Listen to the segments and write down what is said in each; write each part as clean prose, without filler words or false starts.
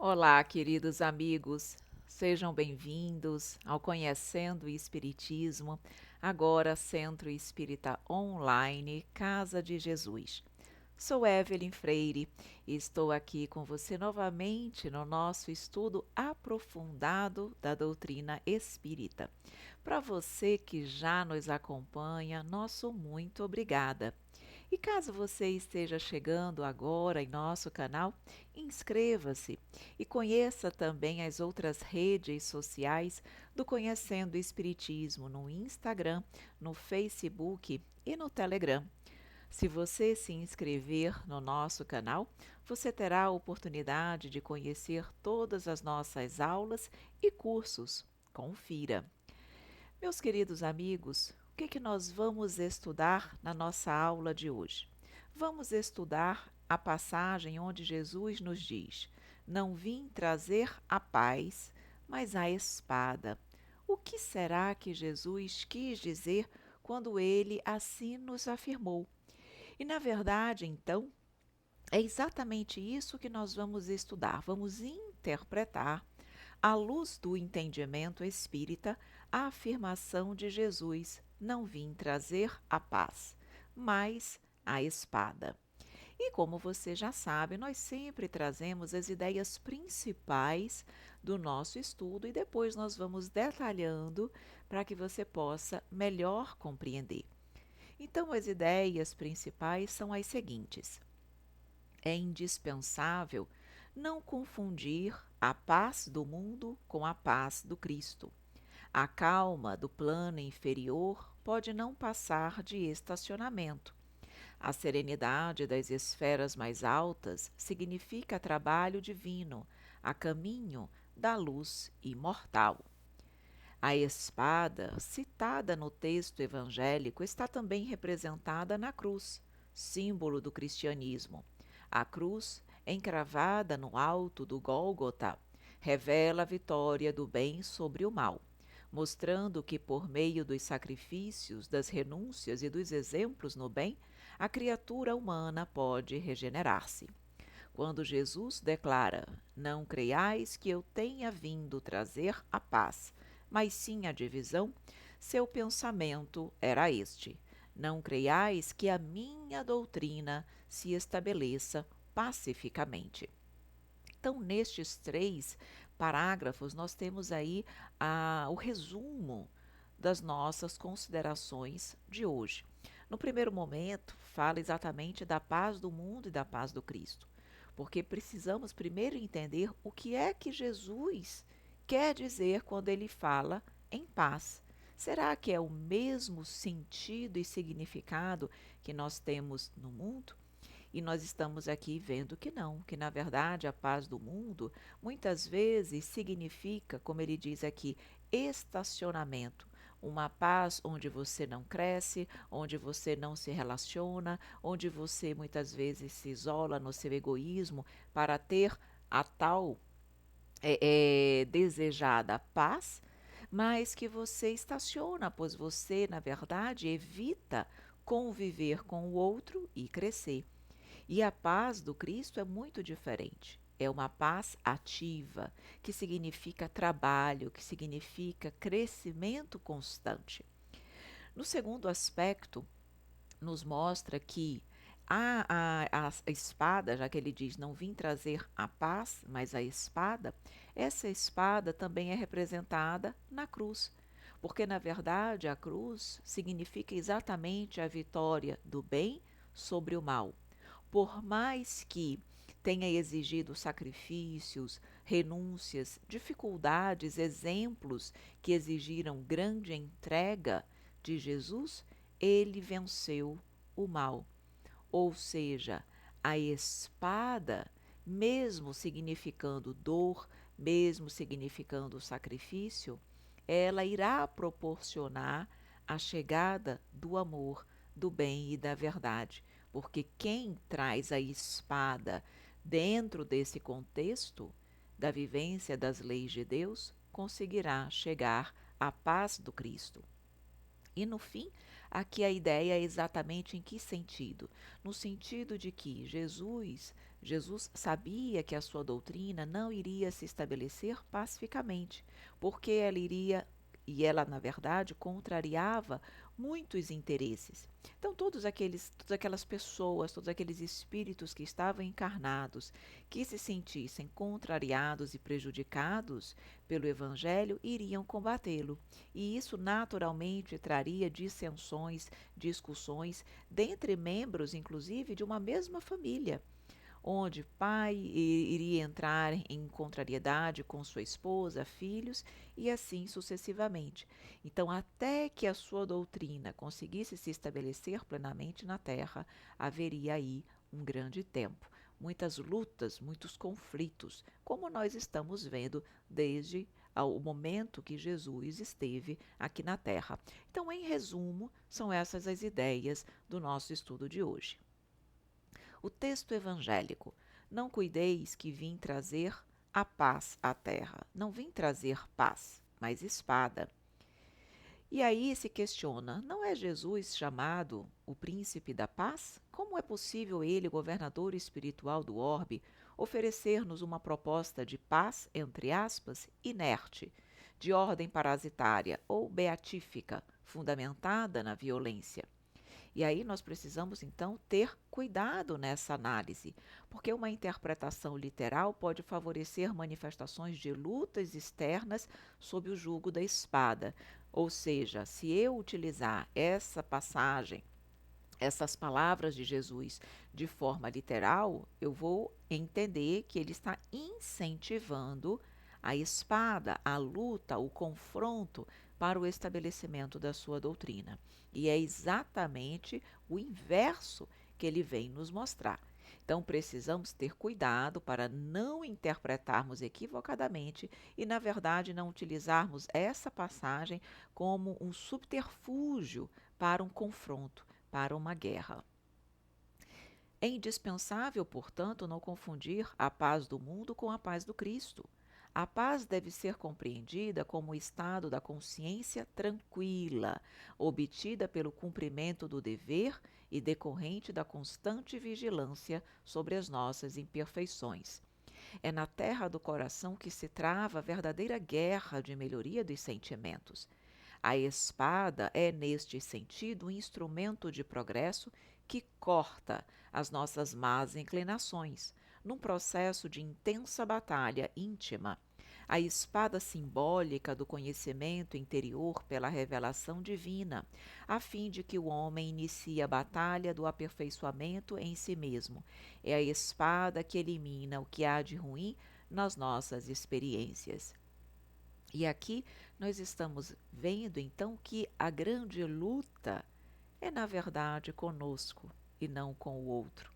Olá, queridos amigos, sejam bem-vindos ao Conhecendo o Espiritismo, agora Centro Espírita Online, Casa de Jesus. Sou Evelyn Freire e estou aqui com você novamente no nosso estudo aprofundado da doutrina espírita. Para você que já nos acompanha, nosso muito obrigada. E caso você esteja chegando agora em nosso canal, inscreva-se e conheça também as outras redes sociais do Conhecendo o Espiritismo no Instagram, no Facebook e no Telegram. Se você se inscrever no nosso canal, você terá a oportunidade de conhecer todas as nossas aulas e cursos. Confira! Meus queridos amigos, o que nós vamos estudar na nossa aula de hoje? Vamos estudar a passagem onde Jesus nos diz: Não vim trazer a paz, mas a espada. O que será que Jesus quis dizer quando ele assim nos afirmou? E na verdade, então, é exatamente isso que nós vamos estudar. Vamos interpretar, à luz do entendimento espírita, a afirmação de Jesus: Não vim trazer a paz, mas a espada. E como você já sabe, nós sempre trazemos as ideias principais do nosso estudo e depois nós vamos detalhando para que você possa melhor compreender. Então, as ideias principais são as seguintes: é indispensável não confundir a paz do mundo com a paz do Cristo. A calma do plano inferior pode não passar de estacionamento. A serenidade das esferas mais altas significa trabalho divino, a caminho da luz imortal. A espada, citada no texto evangélico, está também representada na cruz, símbolo do cristianismo. A cruz, encravada no alto do Gólgota, revela a vitória do bem sobre o mal, mostrando que, por meio dos sacrifícios, das renúncias e dos exemplos no bem, a criatura humana pode regenerar-se. Quando Jesus declara: Não creiais que eu tenha vindo trazer a paz, mas sim a divisão, seu pensamento era este: Não creiais que a minha doutrina se estabeleça pacificamente. Então, nestes 3 parágrafos, nós temos aí o resumo das nossas considerações de hoje. No primeiro momento, fala exatamente da paz do mundo e da paz do Cristo, porque precisamos primeiro entender o que é que Jesus quer dizer quando ele fala em paz. Será que é o mesmo sentido e significado que nós temos no mundo? E nós estamos aqui vendo que não, que na verdade a paz do mundo muitas vezes significa, como ele diz aqui, estacionamento. Uma paz onde você não cresce, onde você não se relaciona, onde você muitas vezes se isola no seu egoísmo para ter a tal desejada paz, mas que você estaciona, pois você, na verdade, evita conviver com o outro e crescer. E a paz do Cristo é muito diferente. É uma paz ativa, que significa trabalho, que significa crescimento constante. No segundo aspecto, nos mostra que a espada, já que ele diz não vim trazer a paz, mas a espada, essa espada também é representada na cruz. Porque, na verdade, a cruz significa exatamente a vitória do bem sobre o mal. Por mais que tenha exigido sacrifícios, renúncias, dificuldades, exemplos que exigiram grande entrega de Jesus, ele venceu o mal. Ou seja, a espada, mesmo significando dor, mesmo significando sacrifício, ela irá proporcionar a chegada do amor, do bem e da verdade, porque quem traz a espada dentro desse contexto da vivência das leis de Deus conseguirá chegar à paz do Cristo. E no fim, aqui a ideia é exatamente em que sentido? No sentido de que Jesus Jesus sabia que a sua doutrina não iria se estabelecer pacificamente, porque ela, na verdade, contrariava muitos interesses. Então, todas aquelas pessoas, todos aqueles espíritos que estavam encarnados, que se sentissem contrariados e prejudicados pelo Evangelho, iriam combatê-lo. E isso naturalmente traria dissensões, discussões, dentre membros, inclusive, de uma mesma família, onde pai iria entrar em contrariedade com sua esposa, filhos e assim sucessivamente. Então, até que a sua doutrina conseguisse se estabelecer plenamente na Terra, haveria aí um grande tempo. Muitas lutas, muitos conflitos, como nós estamos vendo desde o momento que Jesus esteve aqui na Terra. Então, em resumo, são essas as ideias do nosso estudo de hoje. O texto evangélico: não cuideis que vim trazer a paz à terra. Não vim trazer paz, mas espada. E aí se questiona: não é Jesus chamado o príncipe da paz? Como é possível ele, governador espiritual do orbe, oferecer-nos uma proposta de paz, entre aspas, inerte, de ordem parasitária ou beatífica, fundamentada na violência? E aí nós precisamos, então, ter cuidado nessa análise, porque uma interpretação literal pode favorecer manifestações de lutas externas sob o jugo da espada. Ou seja, se eu utilizar essa passagem, essas palavras de Jesus de forma literal, eu vou entender que ele está incentivando a espada, a luta, o confronto para o estabelecimento da sua doutrina. E é exatamente o inverso que ele vem nos mostrar. Então, precisamos ter cuidado para não interpretarmos equivocadamente e, na verdade, não utilizarmos essa passagem como um subterfúgio para um confronto, para uma guerra. É indispensável, portanto, não confundir a paz do mundo com a paz do Cristo. A paz deve ser compreendida como o estado da consciência tranquila, obtida pelo cumprimento do dever e decorrente da constante vigilância sobre as nossas imperfeições. É na terra do coração que se trava a verdadeira guerra de melhoria dos sentimentos. A espada é, neste sentido, um instrumento de progresso que corta as nossas más inclinações, num processo de intensa batalha íntima. A espada simbólica do conhecimento interior pela revelação divina, a fim de que o homem inicie a batalha do aperfeiçoamento em si mesmo. É a espada que elimina o que há de ruim nas nossas experiências. E aqui nós estamos vendo então que a grande luta é, na verdade, conosco e não com o outro.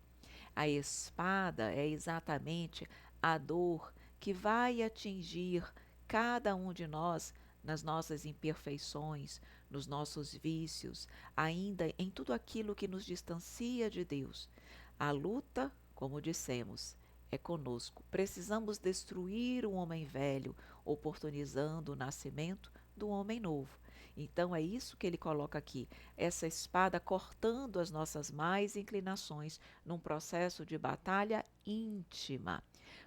A espada é exatamente a dor que vai atingir cada um de nós nas nossas imperfeições, nos nossos vícios, ainda em tudo aquilo que nos distancia de Deus. A luta, como dissemos, é conosco. Precisamos destruir o homem velho, oportunizando o nascimento do homem novo. Então é isso que ele coloca aqui, essa espada cortando as nossas más inclinações num processo de batalha íntima.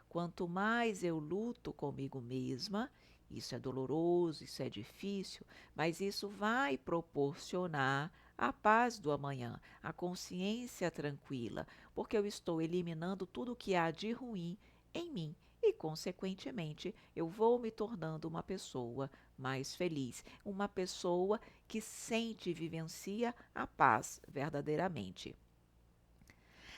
Quanto mais eu luto comigo mesma, isso é doloroso, isso é difícil, mas isso vai proporcionar a paz do amanhã, a consciência tranquila, porque eu estou eliminando tudo o que há de ruim em mim e, consequentemente, eu vou me tornando uma pessoa mais feliz, uma pessoa que sente e vivencia a paz verdadeiramente.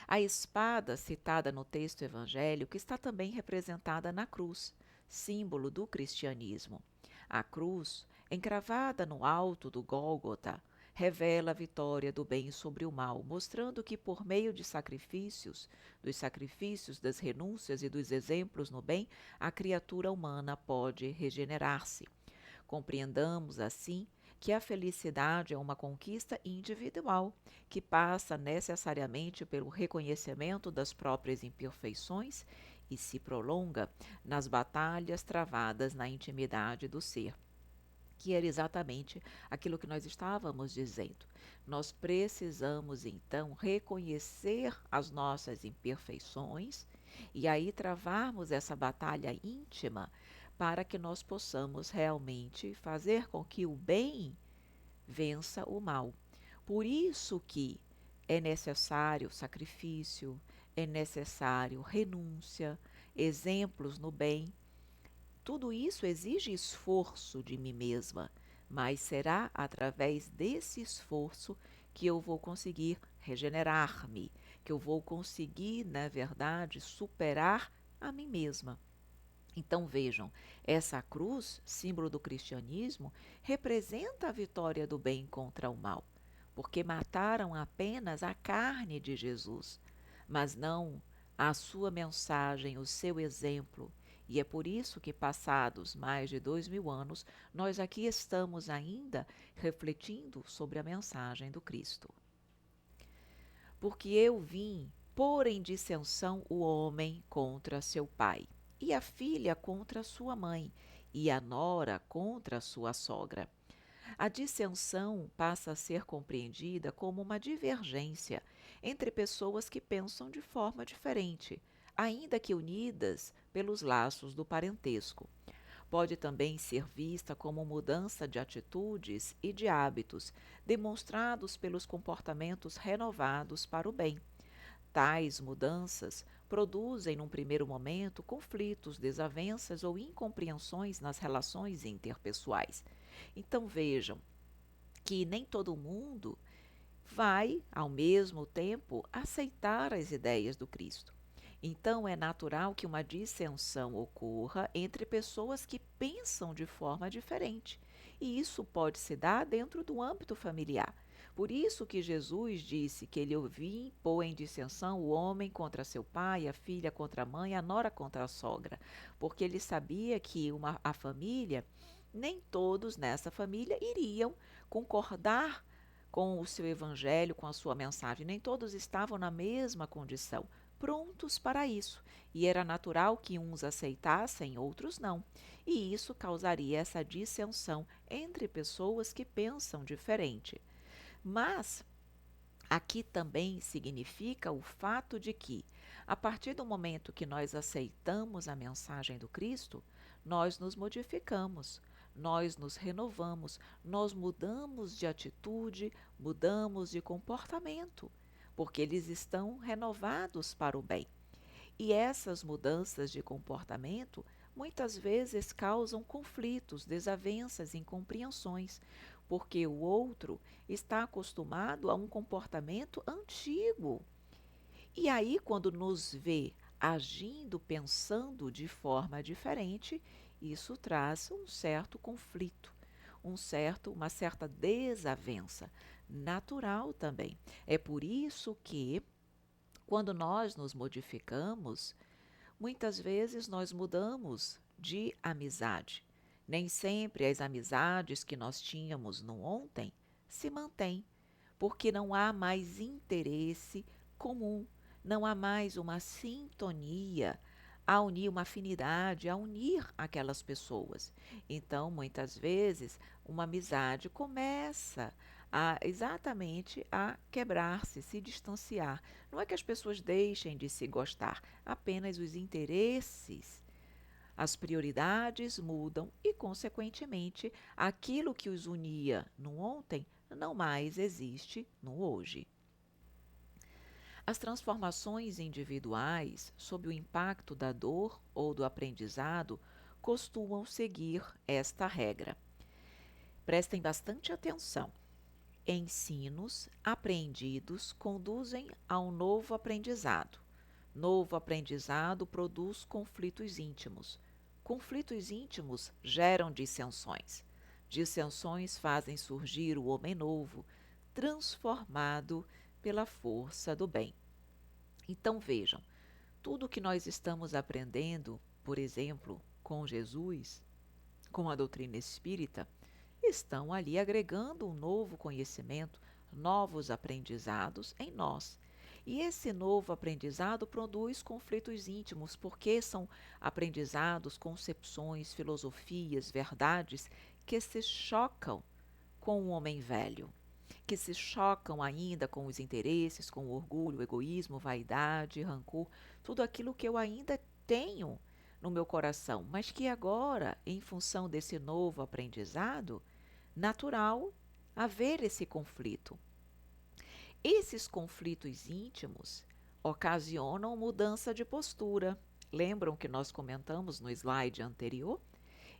A espada, citada no texto evangélico, está também representada na cruz, símbolo do cristianismo. A cruz, encravada no alto do Gólgota, revela a vitória do bem sobre o mal, mostrando que por meio de sacrifícios, dos sacrifícios, das renúncias e dos exemplos no bem, a criatura humana pode regenerar-se. Compreendamos, assim, que a felicidade é uma conquista individual, que passa necessariamente pelo reconhecimento das próprias imperfeições e se prolonga nas batalhas travadas na intimidade do ser, que era exatamente aquilo que nós estávamos dizendo. Nós precisamos, então, reconhecer as nossas imperfeições E aí travarmos essa batalha íntima para que nós possamos realmente fazer com que o bem vença o mal. Por isso que é necessário sacrifício, é necessário renúncia, exemplos no bem. Tudo isso exige esforço de mim mesma, mas será através desse esforço que eu vou conseguir regenerar-me, que eu vou conseguir, na verdade, superar a mim mesma. Então vejam, essa cruz, símbolo do cristianismo, representa a vitória do bem contra o mal, porque mataram apenas a carne de Jesus, mas não a sua mensagem, o seu exemplo. E é por isso que, passados mais de 2000 anos, nós aqui estamos ainda refletindo sobre a mensagem do Cristo. Porque eu vim pôr em dissensão o homem contra seu pai, e a filha contra sua mãe, e a nora contra sua sogra. A dissensão passa a ser compreendida como uma divergência entre pessoas que pensam de forma diferente, ainda que unidas pelos laços do parentesco. Pode também ser vista como mudança de atitudes e de hábitos, demonstrados pelos comportamentos renovados para o bem. Tais mudanças produzem, num primeiro momento, conflitos, desavenças ou incompreensões nas relações interpessoais. Então vejam que nem todo mundo vai, ao mesmo tempo, aceitar as ideias do Cristo. Então, é natural que uma dissensão ocorra entre pessoas que pensam de forma diferente. E isso pode se dar dentro do âmbito familiar. Por isso que Jesus disse que ele vim pôr em dissensão o homem contra seu pai, a filha contra a mãe, a nora contra a sogra. Porque ele sabia que a família, nem todos nessa família iriam concordar com o seu evangelho, com a sua mensagem. Nem todos estavam na mesma condição, prontos para isso, e era natural que uns aceitassem, outros não, e isso causaria essa dissensão entre pessoas que pensam diferente. Mas aqui também significa o fato de que, a partir do momento que nós aceitamos a mensagem do Cristo, nós nos modificamos, nós nos renovamos, nós mudamos de atitude, mudamos de comportamento, porque eles estão renovados para o bem. E essas mudanças de comportamento muitas vezes causam conflitos, desavenças, incompreensões, porque o outro está acostumado a um comportamento antigo. E aí, quando nos vê agindo, pensando de forma diferente, isso traz um certo conflito, uma certa desavença, natural também. É por isso que, quando nós nos modificamos, muitas vezes nós mudamos de amizade. Nem sempre as amizades que nós tínhamos no ontem se mantêm, porque não há mais interesse comum, não há mais uma sintonia a unir, uma afinidade, a unir aquelas pessoas. Então, muitas vezes, uma amizade começa exatamente a quebrar-se, se distanciar. Não é que as pessoas deixem de se gostar, apenas os interesses, as prioridades mudam e, consequentemente, aquilo que os unia no ontem não mais existe no hoje. As transformações individuais, sob o impacto da dor ou do aprendizado, costumam seguir esta regra. Prestem bastante atenção. Ensinos apreendidos conduzem a um novo aprendizado. Novo aprendizado produz conflitos íntimos. Conflitos íntimos geram dissensões. Dissensões fazem surgir o homem novo, transformado pela força do bem. Então vejam, tudo que nós estamos aprendendo, por exemplo, com Jesus, com a doutrina espírita, estão ali agregando um novo conhecimento, novos aprendizados em nós. E esse novo aprendizado produz conflitos íntimos, porque são aprendizados, concepções, filosofias, verdades que se chocam com o homem velho. que se chocam ainda com os interesses, com o orgulho, o egoísmo, vaidade, rancor, tudo aquilo que eu ainda tenho no meu coração, mas que agora, em função desse novo aprendizado, natural haver esse conflito. Esses conflitos íntimos ocasionam mudança de postura. Lembram que nós comentamos no slide anterior?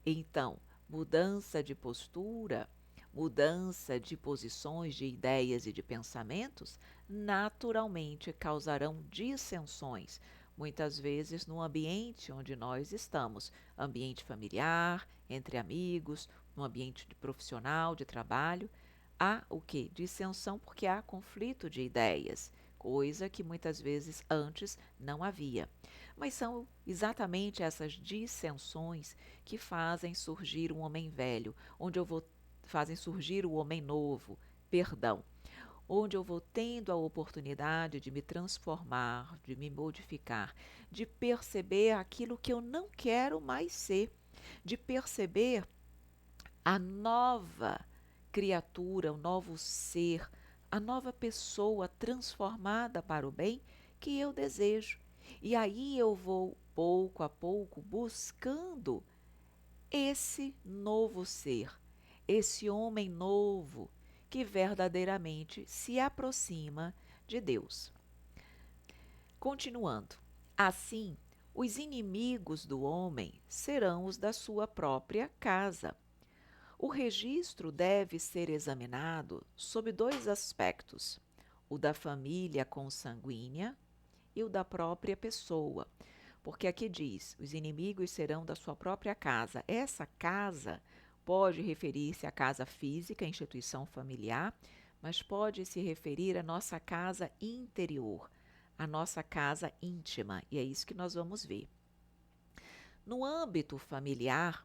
Então, mudança de postura, mudança de posições, de ideias e de pensamentos, naturalmente causarão dissensões, muitas vezes no ambiente onde nós estamos, ambiente familiar, entre amigos, no ambiente profissional, de trabalho. Há o quê? Dissensão porque há conflito de ideias, coisa que muitas vezes antes não havia. Mas são exatamente essas dissensões que fazem surgir um homem velho, fazem surgir o homem novo, perdão, onde eu vou tendo a oportunidade de me transformar, de me modificar, de perceber aquilo que eu não quero mais ser, de perceber a nova criatura, o novo ser, a nova pessoa transformada para o bem que eu desejo. E aí eu vou, pouco a pouco, buscando esse novo ser, esse homem novo que verdadeiramente se aproxima de Deus. Continuando, assim, os inimigos do homem serão os da sua própria casa. O registro deve ser examinado sob dois aspectos: o da família consanguínea e o da própria pessoa. Porque aqui diz: os inimigos serão da sua própria casa. Essa casa pode referir-se à casa física, à instituição familiar, mas pode se referir à nossa casa interior, à nossa casa íntima. E é isso que nós vamos ver. No âmbito familiar,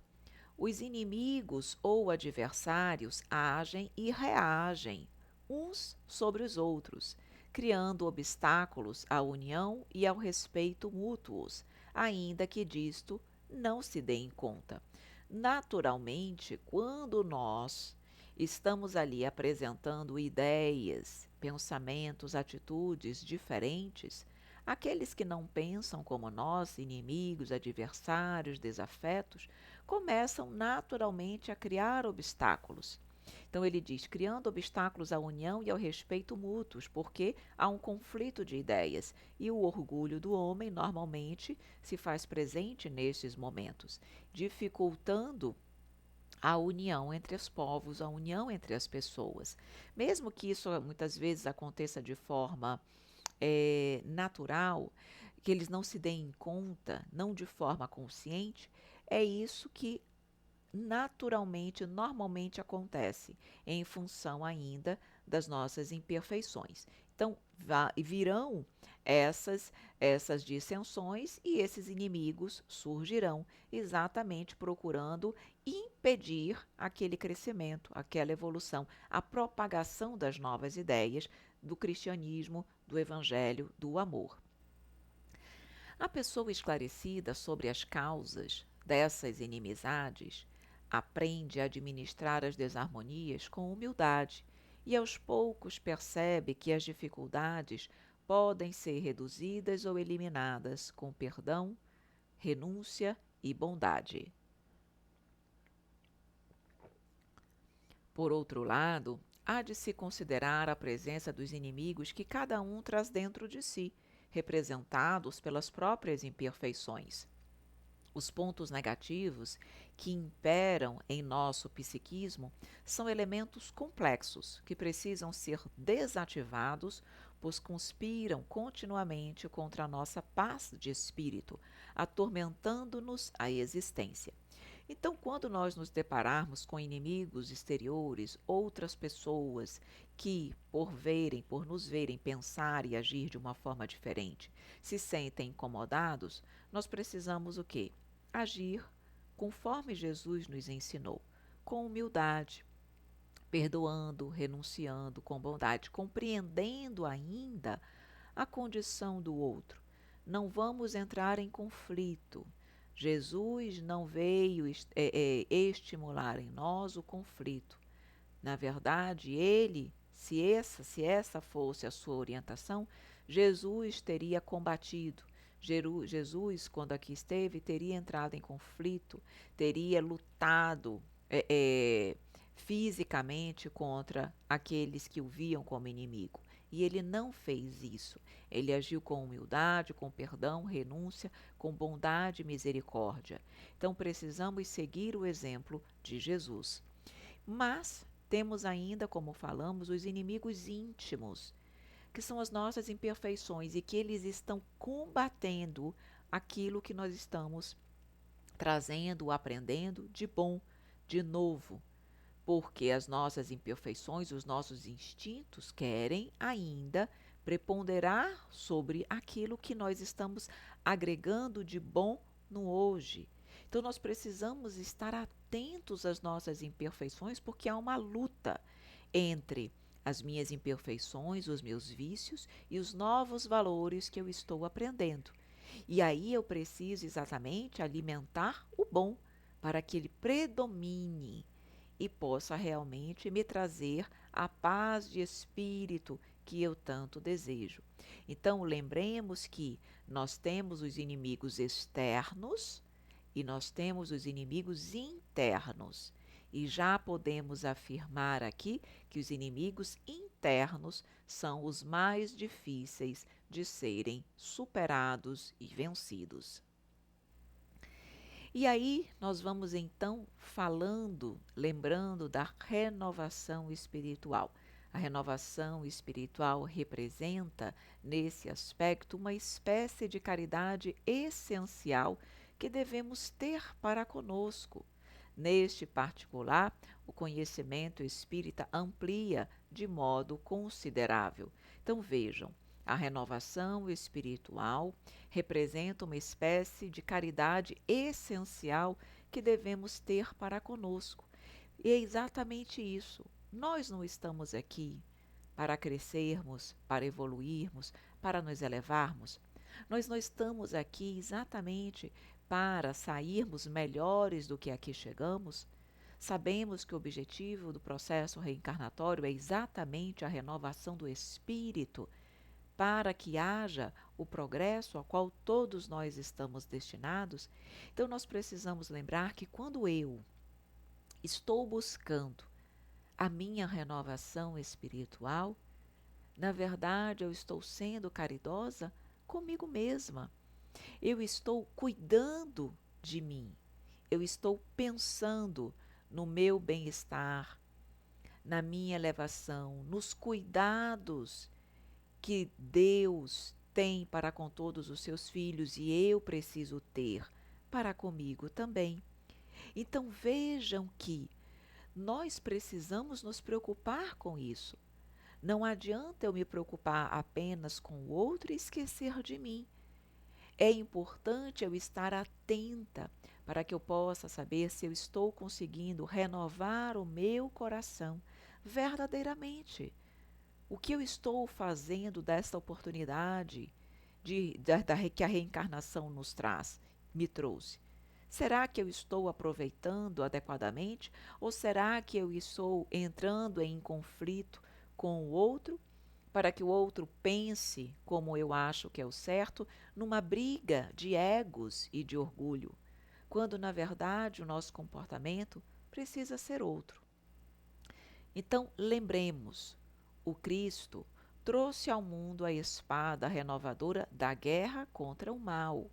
os inimigos ou adversários agem e reagem uns sobre os outros, criando obstáculos à união e ao respeito mútuos, ainda que disto não se dê em conta. Naturalmente, quando nós estamos ali apresentando ideias, pensamentos, atitudes diferentes, aqueles que não pensam como nós, inimigos, adversários, desafetos, começam naturalmente a criar obstáculos. Então ele diz, criando obstáculos à união e ao respeito mútuos, porque há um conflito de ideias e o orgulho do homem normalmente se faz presente nesses momentos, dificultando a união entre os povos, a união entre as pessoas. Mesmo que isso muitas vezes aconteça de forma natural, que eles não se deem conta, não de forma consciente, é isso que naturalmente, normalmente acontece, em função ainda das nossas imperfeições. Então, virão essas dissensões e esses inimigos surgirão, exatamente procurando impedir aquele crescimento, aquela evolução, a propagação das novas ideias do cristianismo, do evangelho, do amor. A pessoa esclarecida sobre as causas dessas inimizades aprende a administrar as desarmonias com humildade e aos poucos percebe que as dificuldades podem ser reduzidas ou eliminadas com perdão, renúncia e bondade. Por outro lado, há de se considerar a presença dos inimigos que cada um traz dentro de si, representados pelas próprias imperfeições. Os pontos negativos que imperam em nosso psiquismo são elementos complexos que precisam ser desativados, pois conspiram continuamente contra a nossa paz de espírito, atormentando-nos a existência. Então, quando nós nos depararmos com inimigos exteriores, outras pessoas que, por nos verem pensar e agir de uma forma diferente, se sentem incomodados, nós precisamos o quê? Agir conforme Jesus nos ensinou, com humildade, perdoando, renunciando, com bondade, compreendendo ainda a condição do outro. Não vamos entrar em conflito. Jesus não veio estimular em nós o conflito. Na verdade, ele se essa fosse a sua orientação, Jesus teria combatido. Jesus, quando aqui esteve, teria entrado em conflito, teria lutado fisicamente contra aqueles que o viam como inimigo. E ele não fez isso. Ele agiu com humildade, com perdão, renúncia, com bondade e misericórdia. Então precisamos seguir o exemplo de Jesus. Mas temos ainda, como falamos, os inimigos íntimos, que são as nossas imperfeições e que eles estão combatendo aquilo que nós estamos trazendo, aprendendo de bom, de novo. Porque as nossas imperfeições, os nossos instintos querem ainda preponderar sobre aquilo que nós estamos agregando de bom no hoje. Então nós precisamos estar atentos às nossas imperfeições, porque há uma luta entre as minhas imperfeições, os meus vícios e os novos valores que eu estou aprendendo. E aí eu preciso exatamente alimentar o bom para que ele predomine e possa realmente me trazer a paz de espírito que eu tanto desejo. Então, lembremos que nós temos os inimigos externos e nós temos os inimigos internos. E já podemos afirmar aqui que os inimigos internos são os mais difíceis de serem superados e vencidos. E aí nós vamos então lembrando da renovação espiritual. A renovação espiritual representa, nesse aspecto, uma espécie de caridade essencial que devemos ter para conosco. Neste particular, o conhecimento espírita amplia de modo considerável. Então vejam, a renovação espiritual representa uma espécie de caridade essencial que devemos ter para conosco. E é exatamente isso. Nós não estamos aqui para crescermos, para evoluirmos, para nos elevarmos. Nós não estamos aqui exatamente para sairmos melhores do que aqui chegamos. Sabemos que o objetivo do processo reencarnatório é exatamente a renovação do espírito, para que haja o progresso ao qual todos nós estamos destinados. Então nós precisamos lembrar que quando eu estou buscando a minha renovação espiritual, na verdade eu estou sendo caridosa comigo mesma. Eu estou cuidando de mim. Eu estou pensando no meu bem-estar, na minha elevação, nos cuidados que Deus tem para com todos os seus filhos e eu preciso ter para comigo também. Então vejam que nós precisamos nos preocupar com isso. Não adianta eu me preocupar apenas com o outro e esquecer de mim. É importante eu estar atenta para que eu possa saber se eu estou conseguindo renovar o meu coração verdadeiramente. O que eu estou fazendo desta oportunidade que a reencarnação nos traz, me trouxe? Será que eu estou aproveitando adequadamente ou será que eu estou entrando em conflito com o outro para que o outro pense como eu acho que é o certo, numa briga de egos e de orgulho, quando na verdade o nosso comportamento precisa ser outro? Então, lembremos, o Cristo trouxe ao mundo a espada renovadora da guerra contra o mal.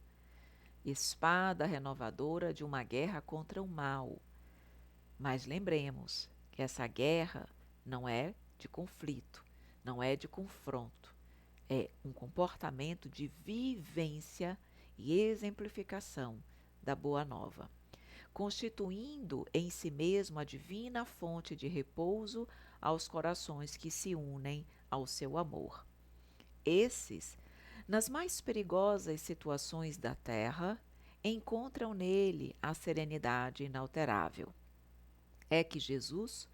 Espada renovadora de uma guerra contra o mal. Mas lembremos que essa guerra não é de conflito, não é de confronto. É um comportamento de vivência e exemplificação da Boa Nova, constituindo em si mesmo a divina fonte de repouso aos corações que se unem ao seu amor. Esses, nas mais perigosas situações da terra, encontram nele a serenidade inalterável. É que Jesus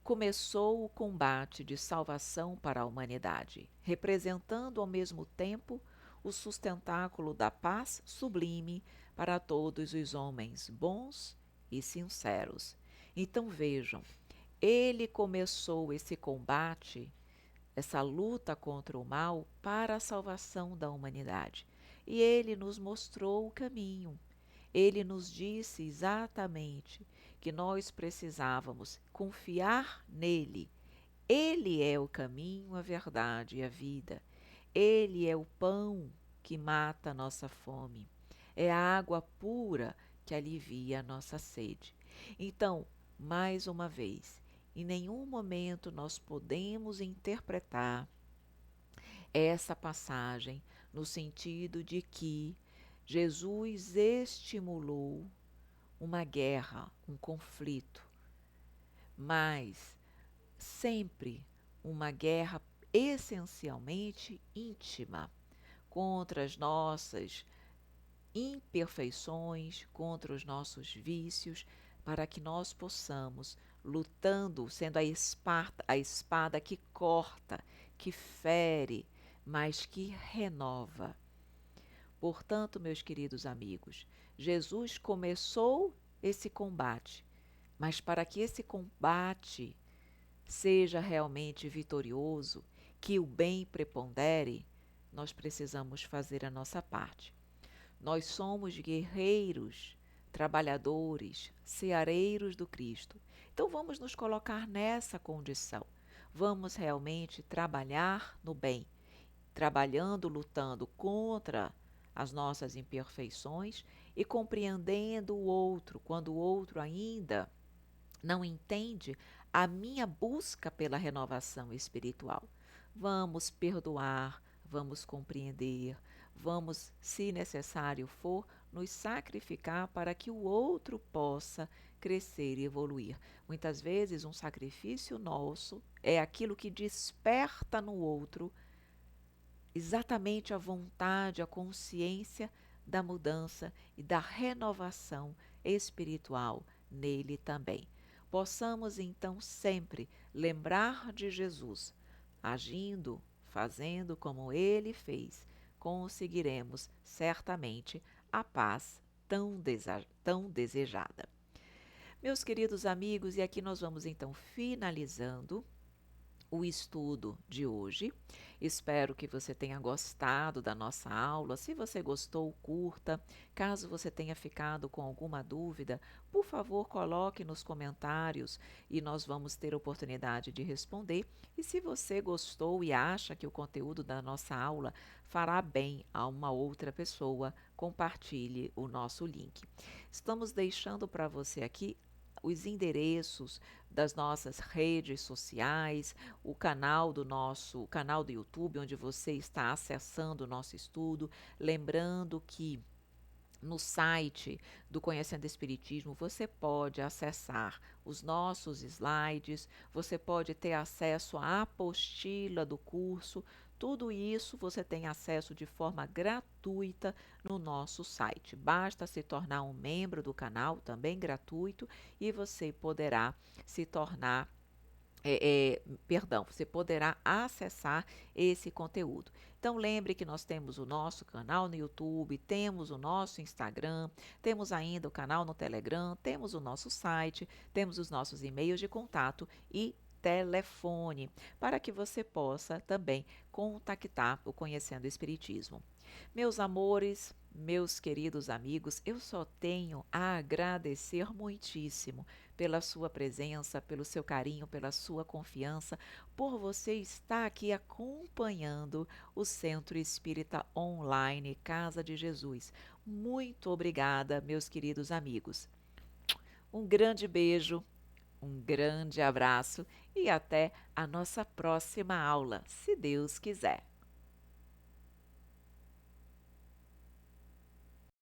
começou o combate de salvação para a humanidade, representando ao mesmo tempo o sustentáculo da paz sublime para todos os homens bons e sinceros. Então vejam, Ele começou esse combate, essa luta contra o mal, para a salvação da humanidade. E ele nos mostrou o caminho. Ele nos disse exatamente que nós precisávamos confiar nele. Ele é o caminho, a verdade e a vida. Ele é o pão que mata a nossa fome. É a água pura que alivia a nossa sede. Então, mais uma vez, em nenhum momento nós podemos interpretar essa passagem no sentido de que Jesus estimulou uma guerra, um conflito, mas sempre uma guerra essencialmente íntima contra as nossas imperfeições, contra os nossos vícios, para que nós possamos, lutando, sendo a espada que corta, que fere, mas que renova. Portanto, meus queridos amigos, Jesus começou esse combate, mas para que esse combate seja realmente vitorioso, que o bem prepondere, nós precisamos fazer a nossa parte. Nós somos guerreiros, trabalhadores, ceareiros do Cristo. Então vamos nos colocar nessa condição. Vamos realmente trabalhar no bem, trabalhando, lutando contra as nossas imperfeições e compreendendo o outro, quando o outro ainda não entende a minha busca pela renovação espiritual. Vamos perdoar, vamos compreender, vamos, se necessário for, nos sacrificar para que o outro possa crescer e evoluir. Muitas vezes, um sacrifício nosso é aquilo que desperta no outro exatamente a vontade, a consciência da mudança e da renovação espiritual nele também. Possamos então sempre lembrar de Jesus, agindo, fazendo como ele fez, conseguiremos certamente a paz tão desejada. Meus queridos amigos, e aqui nós vamos então finalizando o estudo de hoje. Espero que você tenha gostado da nossa aula. Se você gostou, curta. Caso você tenha ficado com alguma dúvida, por favor, coloque nos comentários e nós vamos ter a oportunidade de responder. E se você gostou e acha que o conteúdo da nossa aula fará bem a uma outra pessoa, compartilhe o nosso link. Estamos deixando para você aqui os endereços das nossas redes sociais, o canal do YouTube, onde você está acessando o nosso estudo. Lembrando que no site do Conhecendo Espiritismo você pode acessar os nossos slides, você pode ter acesso à apostila do curso. Tudo isso você tem acesso de forma gratuita no nosso site. Basta se tornar um membro do canal, também gratuito, e você poderá se tornar você poderá acessar esse conteúdo. Então lembre que nós temos o nosso canal no YouTube, temos o nosso Instagram, temos ainda o canal no Telegram, temos o nosso site, temos os nossos e-mails de contato e telefone, para que você possa também contactar o Conhecendo Espiritismo. Meus amores, meus queridos amigos, eu só tenho a agradecer muitíssimo pela sua presença, pelo seu carinho, pela sua confiança, por você estar aqui acompanhando o Centro Espírita Online Casa de Jesus. Muito obrigada, meus queridos amigos. Um grande beijo, um grande abraço e até a nossa próxima aula, se Deus quiser.